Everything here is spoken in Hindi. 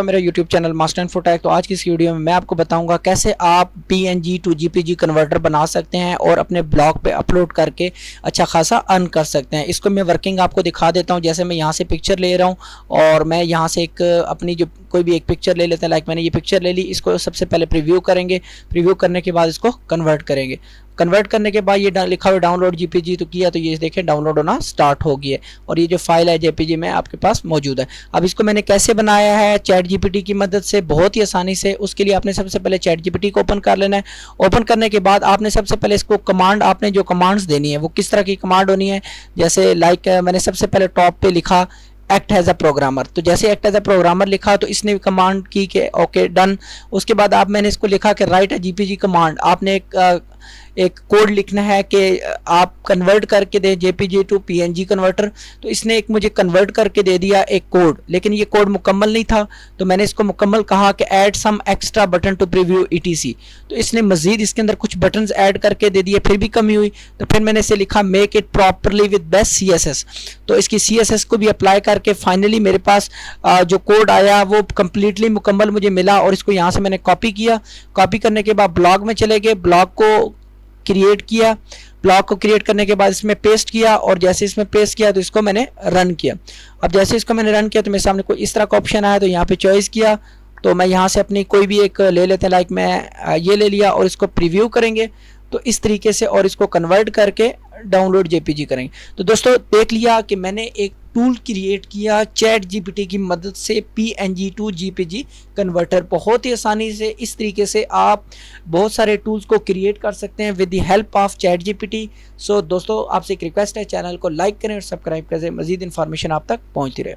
आपका मेरा YouTube channel Master Info Tech. तो आज की इस वीडियो में मैं आपको बताऊंगा कैसे आप PNG टू GPG कन्वर्टर बना सकते हैं और अपने ब्लॉग पे अपलोड करके अच्छा खासा अर्न कर सकते हैं। इसको मैं वर्किंग आपको दिखा देता हूं। जैसे मैं यहाँ से पिक्चर ले रहा हूँ और मैं यहाँ से एक अपनी जो कोई भी एक पिक्चर ले लेते हैं। लाइक मैंने ये पिक्चर ले ली, इसको सबसे पहले प्रीव्यू करेंगे। प्रीव्यू करने के बाद इसको कन्वर्ट करेंगे। कन्वर्ट करने के बाद ये लिखा हुआ डाउनलोड JPG तो किया, तो ये देखें डाउनलोड होना स्टार्ट हो गया है और ये जो फाइल है JPG में आपके पास मौजूद है। अब इसको मैंने कैसे बनाया है, चैट GPT की मदद से, बहुत ही आसानी से। उसके लिए आपने सबसे पहले चैट GPT को ओपन कर लेना है। ओपन करने के बाद आपने सबसे पहले इसको कमांड, आपने जो कमांड्स देनी है वो किस तरह की कमांड होनी है। जैसे लाइक मैंने सबसे पहले टॉप पे लिखा एक्ट एज अ प्रोग्रामर, तो जैसे एक्ट एज अ प्रोग्रामर लिखा तो इसने कमांड की कि ओके डन। उसके बाद मैंने इसको लिखा कि राइट अ GPG कमांड। आपने एक कोड लिखना है कि आप कन्वर्ट करके दें JPG टू PNG कन्वर्टर। तो इसने एक मुझे कन्वर्ट करके दे दिया एक कोड, लेकिन ये कोड मुकम्मल नहीं था, तो मैंने इसको मुकम्मल कहा कि add some extra button to preview ETC। तो इसने मजीद इसके अंदर कुछ बटन्स ऐड करके दे दिए, फिर भी कमी हुई। तो फिर मैंने इसे लिखा make it properly with best CSS। तो इसकी CSS को भी अप्लाई करके फाइनली मेरे पास जो कोड आया वो कम्प्लीटली मुकम्मल मुझे मिला। और इसको यहाँ से मैंने कॉपी किया। कॉपी करने के बाद ब्लॉग में चले गए, ब्लॉग को क्रिएट किया। ब्लॉग को क्रिएट करने के बाद इसमें पेस्ट किया और जैसे इसमें पेस्ट किया तो इसको मैंने रन किया। अब जैसे इसको मैंने रन किया तो मेरे सामने कोई इस तरह का ऑप्शन आया, तो यहाँ पे चॉइस किया। तो मैं यहाँ से अपनी कोई भी एक ले लेते हैं, लाइक मैं ये ले लिया और इसको प्रीव्यू करेंगे तो इस तरीके से, और इसको कन्वर्ट करके डाउनलोड JPG करेंगे। तो दोस्तों देख लिया कि मैंने एक टूल क्रिएट किया चैट GPT की मदद से PNG टू GPG कन्वर्टर। बहुत ही आसानी से इस तरीके से आप बहुत सारे टूल्स को क्रिएट कर सकते हैं with the help of chat GPT। सो दोस्तों आपसे एक रिक्वेस्ट है, चैनल को लाइक करें और सब्सक्राइब करें, मजीद इन्फॉर्मेशन आप तक पहुंचती रहे।